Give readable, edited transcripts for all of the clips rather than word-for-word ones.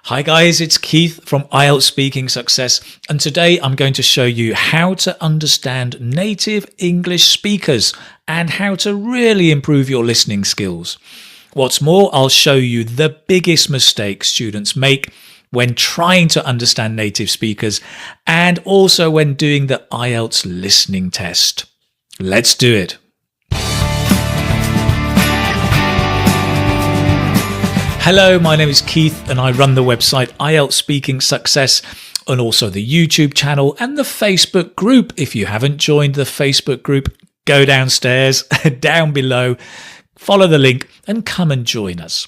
Hi guys, it's Keith from IELTS Speaking Success, and today I'm going to show you how to understand native English speakers and how to really improve your listening skills. What's more, I'll show you the biggest mistakes students make when trying to understand native speakers and also when doing the IELTS listening test. Let's do it. Hello, my name is Keith and I run the website IELTS Speaking Success and also the YouTube channel and the Facebook group. If you haven't joined the Facebook group, go downstairs, down below, follow the link and come and join us.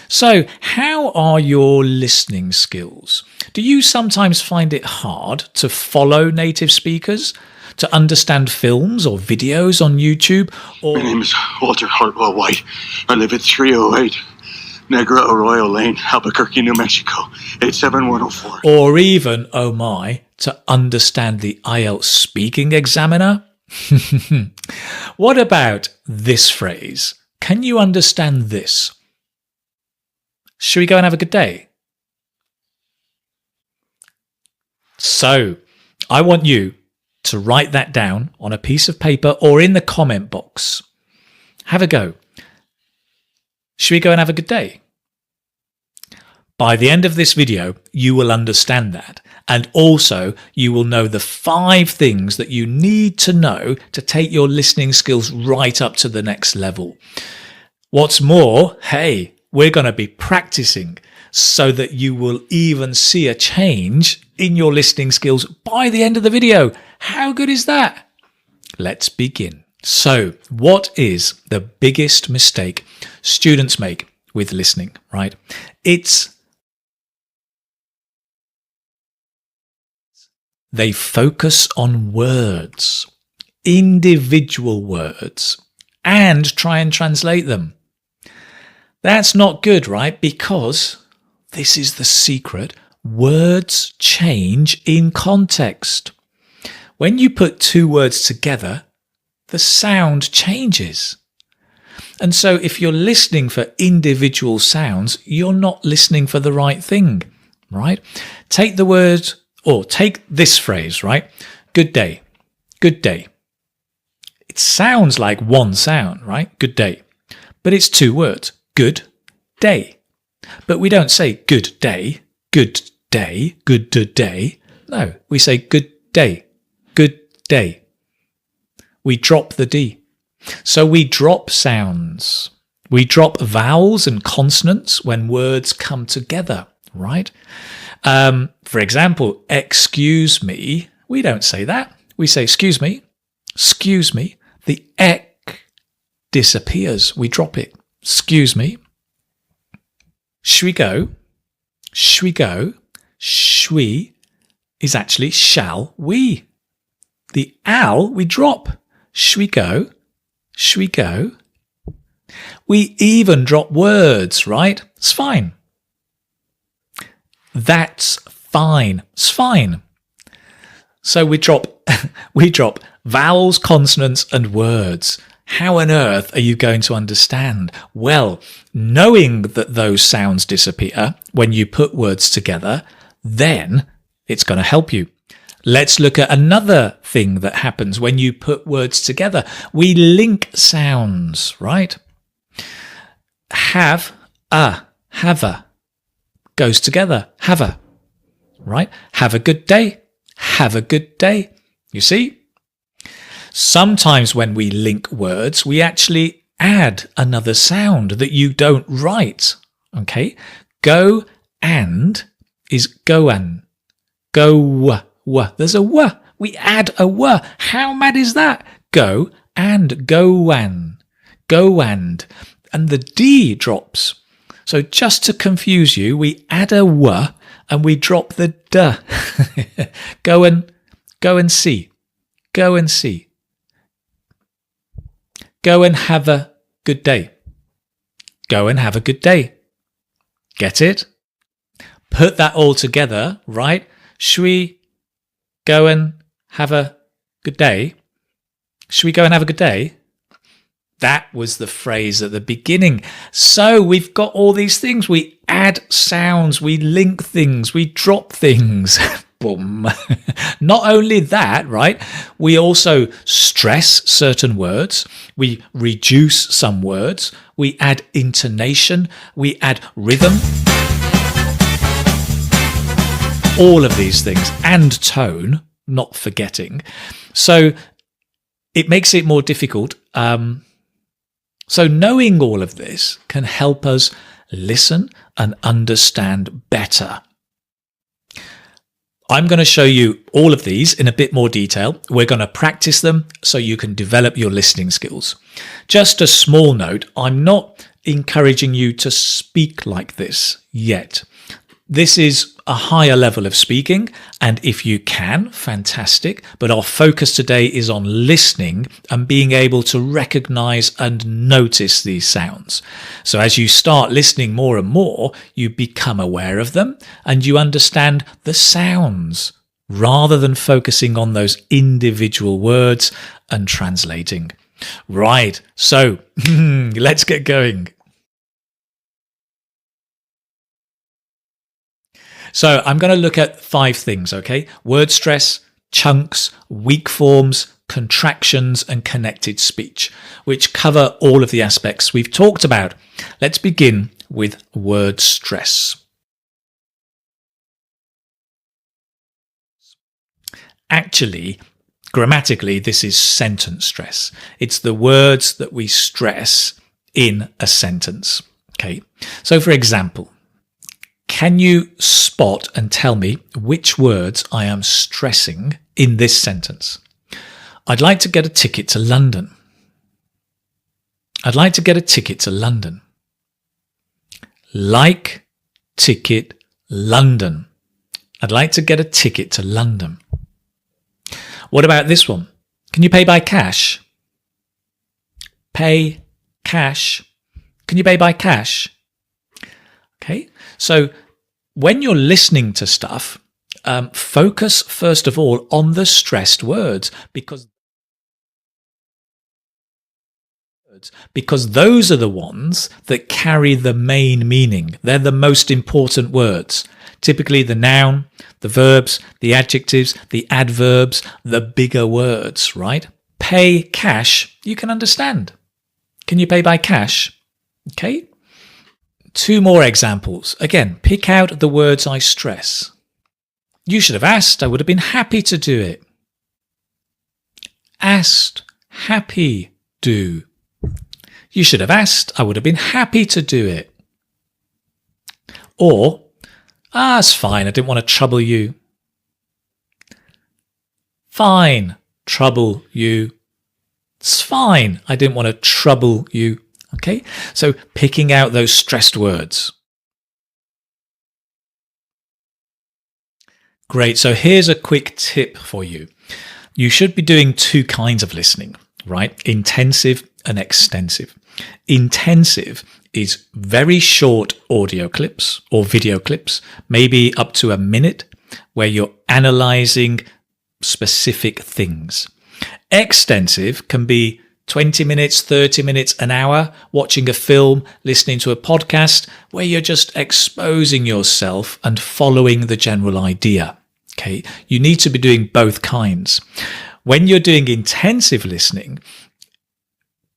So, how are your listening skills? Do you sometimes find it hard to follow native speakers, to understand films or videos on YouTube? My name is Walter Hartwell White. I live at 308 Negra Arroyo Lane, Albuquerque, New Mexico, 87104. Or even, oh my, to understand the IELTS speaking examiner? What about this phrase? Can you understand this? Should we go and have a good day? So, I want you to write that down on a piece of paper or in the comment box. Have a go. Should we go and have a good day? By the end of this video, you will understand that. And also, you will know the 5 things that you need to know to take your listening skills right up to the next level. What's more, hey, we're going to be practicing so that you will even see a change in your listening skills by the end of the video. How good is that? Let's begin. So, what is the biggest mistake students make with listening, right? They focus on words, individual words, and try and translate them. That's not good, right? Because this is the secret. Words change in context. When you put 2 words together, the sound changes. And so if you're listening for individual sounds, you're not listening for the right thing, right? Take the word, or take this phrase, right? Good day, good day. It sounds like one sound, right? Good day. But it's 2 words, good day. But we don't say good day, good day, good day. No, we say good day, good day. We drop the D. So we drop sounds. We drop vowels and consonants when words come together, right? For example, excuse me. We don't say that. We say excuse me, excuse me. The ek disappears. We drop it. Excuse me. Shall we go? Shall we go? Shwi is actually shall we. The al we drop. Shall we go? Shall we go? We even drop words, right? It's fine. That's fine. It's fine. So we drop vowels, consonants, and words. How on earth are you going to understand? Well, knowing that those sounds disappear when you put words together, then it's going to help you. Let's look at another thing that happens when you put words together. We link sounds, right? Have a goes together. Have a, right? Have a good day. Have a good day. You see? Sometimes when we link words, we actually add another sound that you don't write. Okay? Go and is goan. Go w. There's a w. We add a w. How mad is that? Go and goan. Go and the D drops. So just to confuse you, we add a w and we drop the d. Go and see. Go and see. Go and have a good day. Go and have a good day. Get it? Put that all together, right? Should we go and have a good day? Should we go and have a good day? That was the phrase at the beginning. So we've got all these things. We add sounds, we link things, we drop things. Boom. Not only that, right? We also stress certain words. We reduce some words. We add intonation. We add rhythm. All of these things, and tone, not forgetting. So it makes it more difficult. So knowing all of this can help us listen and understand better. I'm going to show you all of these in a bit more detail. We're going to practice them so you can develop your listening skills. Just a small note, I'm not encouraging you to speak like this yet. This is a higher level of speaking, and if you can, fantastic. But our focus today is on listening and being able to recognize and notice these sounds. So as you start listening more and more, you become aware of them and you understand the sounds rather than focusing on those individual words and translating. Right, so let's get going. So I'm going to look at 5 things, okay? Word stress, chunks, weak forms, contractions, and connected speech, which cover all of the aspects we've talked about. Let's begin with word stress. Actually, grammatically, this is sentence stress. It's the words that we stress in a sentence, okay? So for example, can you spot and tell me which words I am stressing in this sentence? I'd like to get a ticket to London. I'd like to get a ticket to London. Like, ticket, London. I'd like to get a ticket to London. What about this one? Can you pay by cash? Pay, cash. Can you pay by cash? Okay, so when you're listening to stuff, focus first of all on the stressed words because those are the ones that carry the main meaning. They're the most important words. Typically the noun, the verbs, the adjectives, the adverbs, the bigger words, right? Pay cash, you can understand. Can you pay by cash? Okay. 2 more examples. Again, pick out the words I stress. You should have asked. I would have been happy to do it. Asked, happy, do. You should have asked. I would have been happy to do it. Or, it's fine. I didn't want to trouble you. Fine, trouble you. It's fine. I didn't want to trouble you. Okay, so picking out those stressed words. Great, so here's a quick tip for you. You should be doing 2 kinds of listening, right? Intensive and extensive. Intensive is very short audio clips or video clips, maybe up to a minute, where you're analysing specific things. Extensive can be 20 minutes, 30 minutes, an hour, watching a film, listening to a podcast, where you're just exposing yourself and following the general idea. Okay, you need to be doing both kinds. When you're doing intensive listening,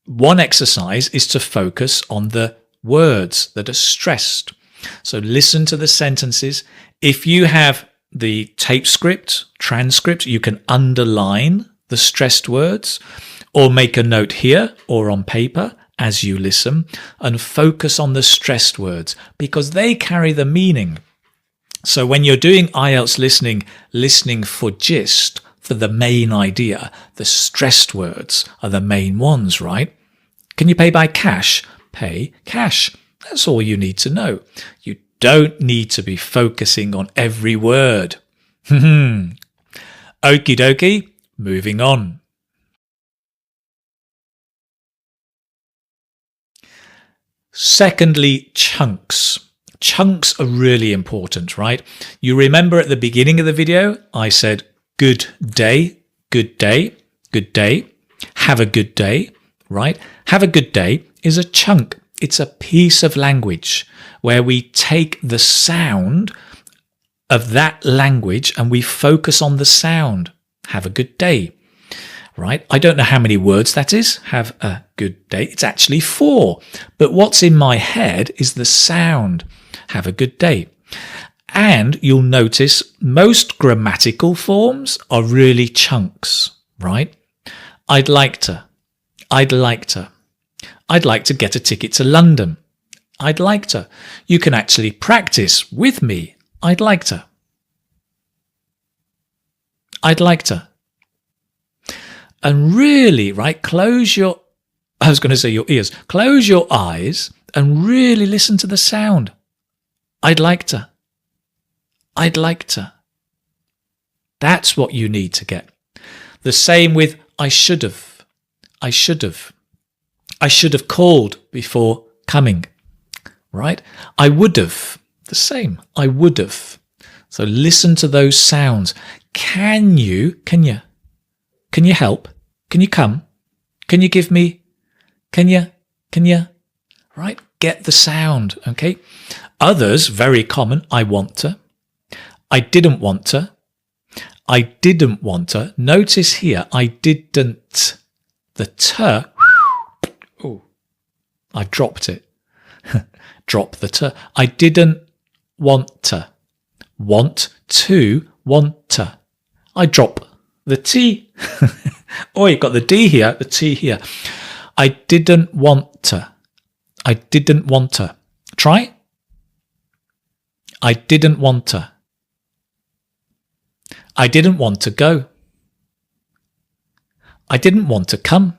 one exercise is to focus on the words that are stressed. So listen to the sentences. If you have the tape script, transcript, you can underline the stressed words, or make a note here or on paper as you listen and focus on the stressed words because they carry the meaning. So when you're doing IELTS listening for gist, for the main idea, the stressed words are the main ones, right? Can you pay by cash? Pay cash. That's all you need to know. You don't need to be focusing on every word. Okie dokie, moving on. Secondly, chunks. Chunks are really important, right? You remember at the beginning of the video, I said, good day, good day, good day, have a good day. right? Have a good day is a chunk. It's a piece of language where we take the sound of that language and we focus on the sound. Have a good day, right? I don't know how many words that is. Have a good day. It's actually 4. But what's in my head is the sound. Have a good day. And you'll notice most grammatical forms are really chunks, right? I'd like to. I'd like to. I'd like to get a ticket to London. I'd like to. You can actually practice with me. I'd like to. I'd like to. And really, right, close your ears. Close your eyes and really listen to the sound. I'd like to. I'd like to. That's what you need to get. The same with I should have. I should have. I should have called before coming, right? I would have. The same. I would have. So listen to those sounds. Can you help? Can you come? Can you give me? Can you? Right? Get the sound, okay? Others, very common, I want to. I didn't want to. I didn't want to. Notice here, I didn't. The t. Oh, I dropped it. Drop the t. I didn't want to. Want to, want to. I drop the t. Oh, you've got the d here, the t here. I didn't want to. I didn't want to. Try. I didn't want to. I didn't want to go. I didn't want to come.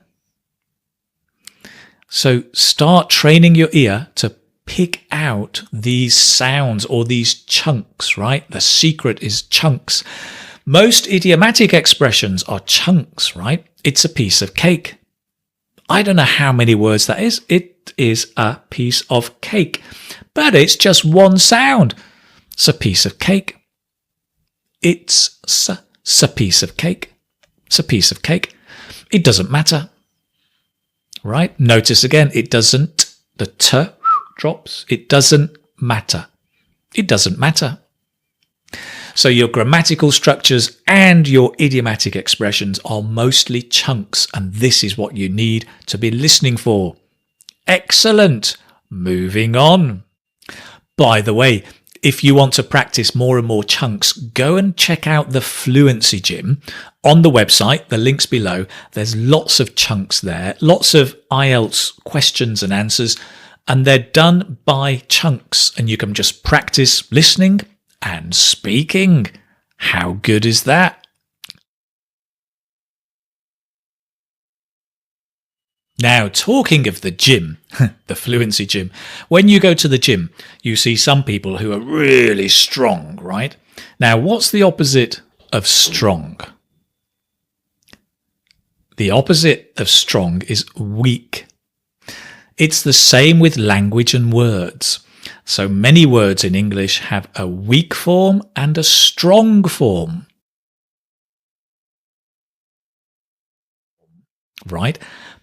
So start training your ear to pick out these sounds or these chunks, right? The secret is chunks. Most idiomatic expressions are chunks, right? It's a piece of cake. I don't know how many words that is. It is a piece of cake, but it's just one sound. It's a piece of cake. It's a piece of cake. It's a piece of cake. It doesn't matter, right? Notice again, it doesn't. The t drops. It doesn't matter. It doesn't matter. So your grammatical structures and your idiomatic expressions are mostly chunks, and this is what you need to be listening for. Excellent. Moving on. By the way, if you want to practice more and more chunks, go and check out the Fluency Gym on the website. The link's below. There's lots of chunks there, lots of IELTS questions and answers, and they're done by chunks, and you can just practice listening and speaking. How good is that? Now, talking of the gym, the Fluency Gym, when you go to the gym, you see some people who are really strong, right? Now, what's the opposite of strong? The opposite of strong is weak. It's the same with language and words. So many words in English have a weak form and a strong form. Right?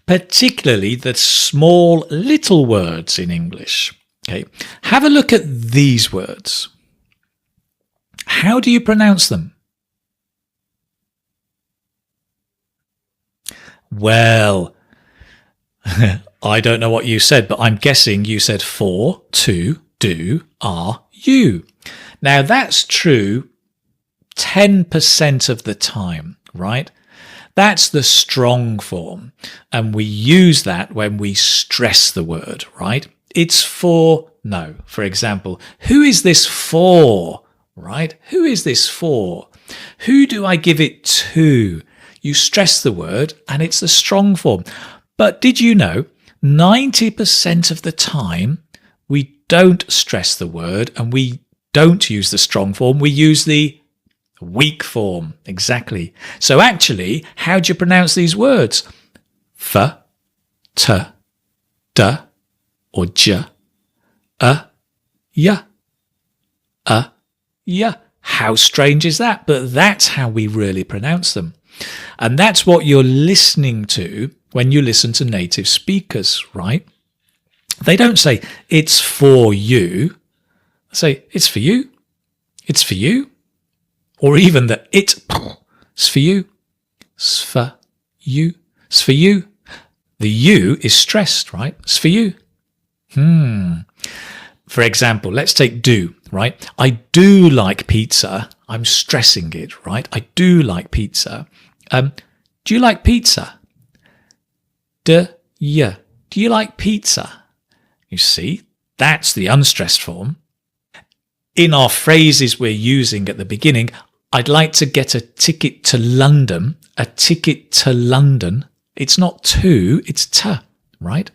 Particularly the small little words in English. Okay. Have a look at these words. How do you pronounce them? Well, I don't know what you said, but I'm guessing you said for, to, do, are, you. Now that's true 10% of the time, right? That's the strong form, and we use that when we stress the word, right? It's for, no. For example, who is this for, right? Who is this for? Who do I give it to? You stress the word, and it's the strong form. But did you know 90% of the time we don't stress the word and we don't use the strong form, we use the weak form. Exactly. So actually, how do you pronounce these words? F, t, d, or j, y, y. How strange is that? But that's how we really pronounce them. And that's what you're listening to when you listen to native speakers, right? They don't say, it's for you. They say, it's for you. It's for you. Or even the it's for you. It's for you. It's for you. The you is stressed, right? It's for you. For example, let's take do, right? I do like pizza. I'm stressing it, right? I do like pizza. Do you like pizza? Do you like pizza? You see, that's the unstressed form. In our phrases we're using at the beginning, I'd like to get a ticket to London. A ticket to London. It's not to, it's to, right?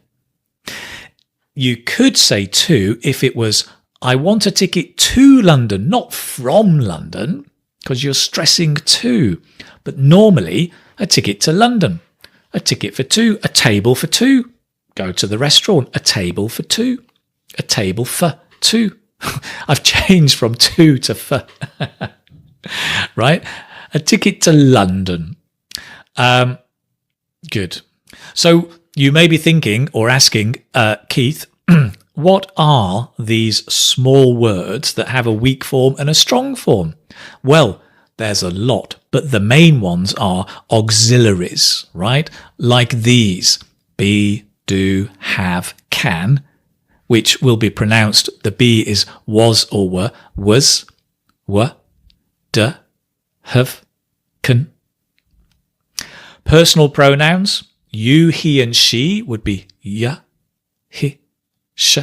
You could say to if it was, I want a ticket to London, not from London, because you're stressing to. But normally, a ticket to London. A ticket for two. A table for two. Go to the restaurant. A table for two. A table for two. I've changed from to for. Right? A ticket to London. Good. So you may be thinking or asking, Keith, what are these small words that have a weak form and a strong form? Well, there's a lot, but the main ones are auxiliaries, right? Like these, be, do, have, can, which will be pronounced, the be is was or were, was, were, de, have, can. Personal pronouns, you, he, and she would be ya, he, sh.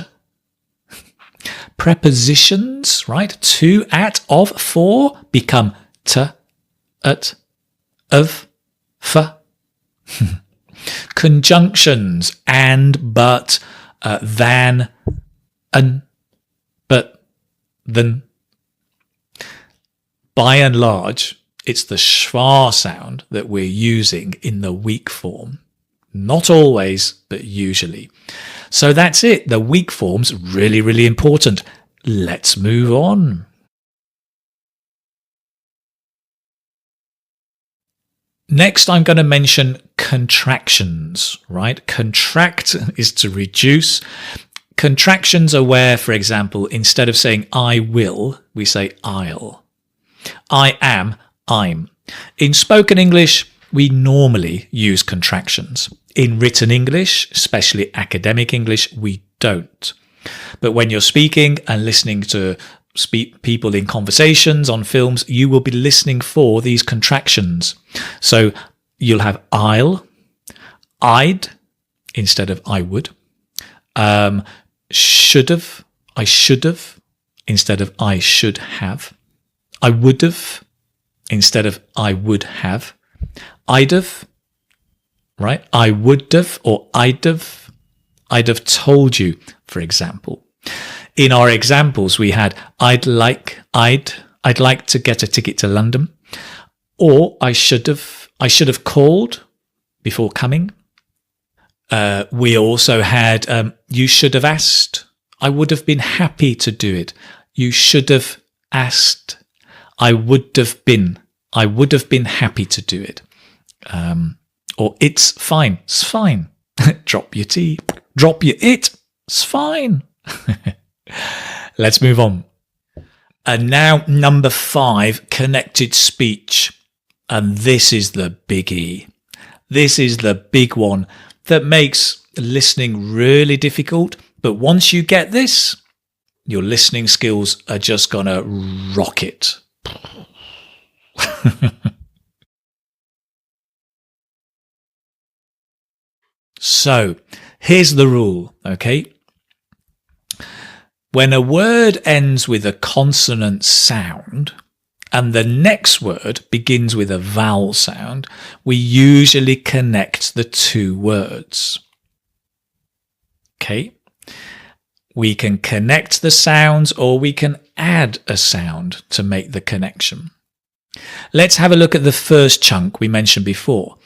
Prepositions, right? To, at, of, for become to, at, of, for. Conjunctions, and, but, than, an, but, than. By and large, it's the schwa sound that we're using in the weak form. Not always, but usually. So that's it. The weak form's really, really important. Let's move on. Next, I'm going to mention contractions, right? Contract is to reduce. Contractions are where, for example, instead of saying I will, we say I'll. I am, I'm. In spoken English, we normally use contractions. In written English, especially academic English, we don't. But when you're speaking and listening to people in conversations, on films, you will be listening for these contractions. So you'll have I'll, I'd, instead of I would. Should have, I should have, instead of I should have. I would have, instead of I would have. I'd have, right? I would have or I'd have told you, for example. In our examples, we had I'd like to get a ticket to London, or I should have called before coming. We also had you should have asked. I would have been happy to do it. You should have asked. I would have been happy to do it. Or it's fine. It's fine. Drop your T. Drop your it. It's fine. Let's move on. And now number 5, connected speech. And this is the biggie. This is the big one that makes listening really difficult. But once you get this, your listening skills are just gonna rocket. So, here's the rule, okay? When a word ends with a consonant sound and the next word begins with a vowel sound, we usually connect the two words. Okay? We can connect the sounds or we can add a sound to make the connection. Let's have a look at the first chunk we mentioned before.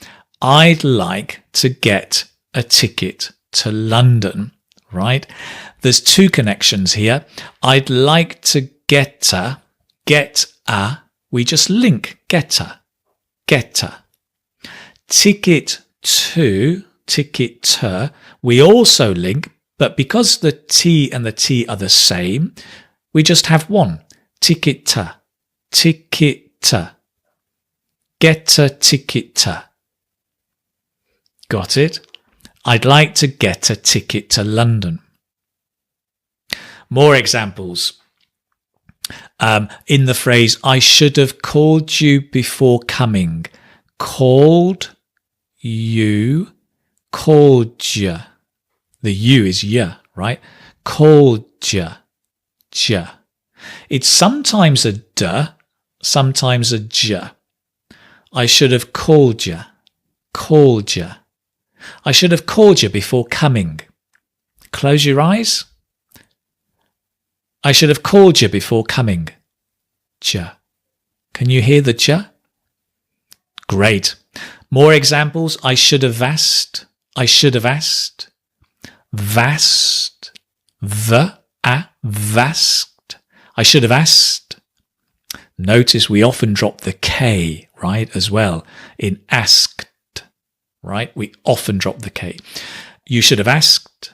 I'd like to get a ticket to London, right? There's two connections here. I'd like to get a, we just link get a. Ticket to, ticket, we also link, but because the T and the T are the same, we just have one. Ticket, ticket. Get a ticket. Got it? I'd like to get a ticket to London. More examples. In the phrase, I should have called you before coming. Called you, called ya. The you is ya, right? Called ya, ja. It's sometimes a duh, sometimes a ja. I should have called ya, called ya. I should have called you before coming. Close your eyes. I should have called you before coming. Ja. Can you hear the ja? Great. More examples. I should have asked. I should have asked. Vast. Vast. I should have asked. Notice we often drop the K, right, as well, in asked, right? We often drop the K. You should have asked.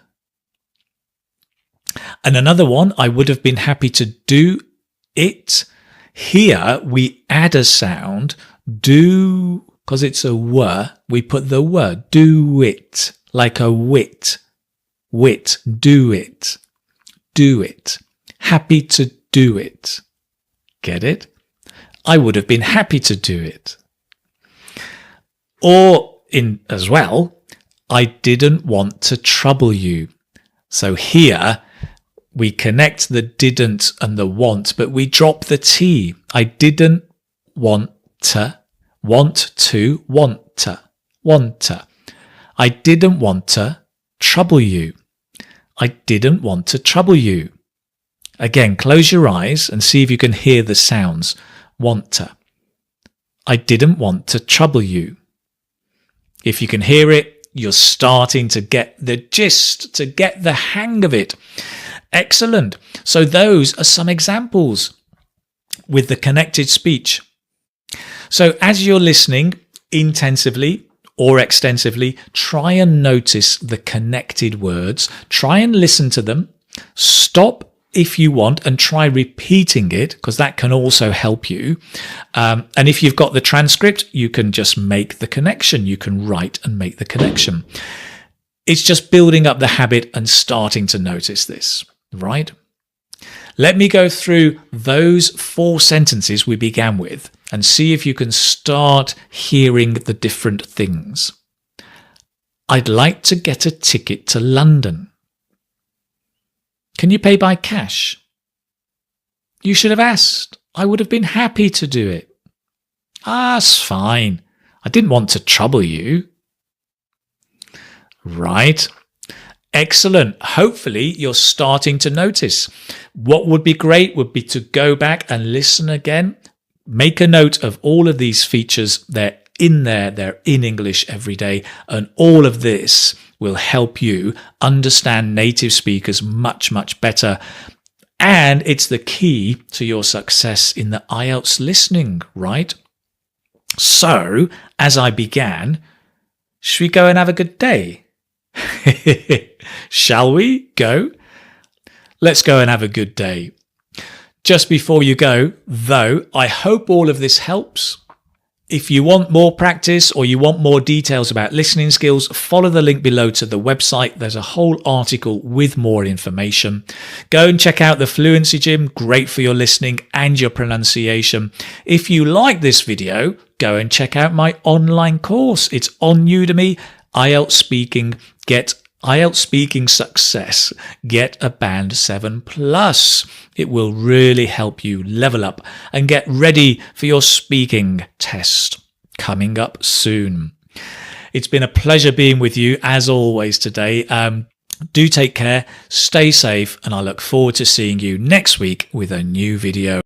And another one, I would have been happy to do it. Here we add a sound, do, because it's a w, we put the w, do it, like a wit, wit, do it, do it, happy to do it. Get it? I would have been happy to do it. Or in as well, I didn't want to trouble you. So here we connect the didn't and the want, but we drop the T. I didn't want to, want to, want to, want to. I didn't want to trouble you. I didn't want to trouble you. Again, close your eyes and see if you can hear the sounds. Want to. I didn't want to trouble you. If you can hear it, you're starting to get the gist, to get the hang of it. Excellent. So those are some examples with the connected speech. So as you're listening intensively or extensively, try and notice the connected words. Try and listen to them. Stop if you want and try repeating it, because that can also help you. And if you've got the transcript, you can just make the connection. You can write and make the connection. It's just building up the habit and starting to notice this, right? Let me go through those 4 sentences we began with and see if you can start hearing the different things. I'd like to get a ticket to London. Can you pay by cash? You should have asked. I would have been happy to do it. Ah, it's fine. I didn't want to trouble you. Right. Excellent. Hopefully you're starting to notice. What would be great would be to go back and listen again. Make a note of all of these features. They're in there. They're in English every day. And all of this will help you understand native speakers much, much better. And it's the key to your success in the IELTS listening, right? So, as I began, should we go and have a good day? Shall we go? Let's go and have a good day. Just before you go, though, I hope all of this helps. If you want more practice or you want more details about listening skills, follow the link below to the website. There's a whole article with more information. Go and check out the Fluency Gym, great for your listening and your pronunciation. If you like this video, go and check out my online course. It's on Udemy, IELTS Speaking, get IELTS Speaking Success, get a Band 7+. It will really help you level up and get ready for your speaking test coming up soon. It's been a pleasure being with you as always today. Do take care, stay safe, and I look forward to seeing you next week with a new video.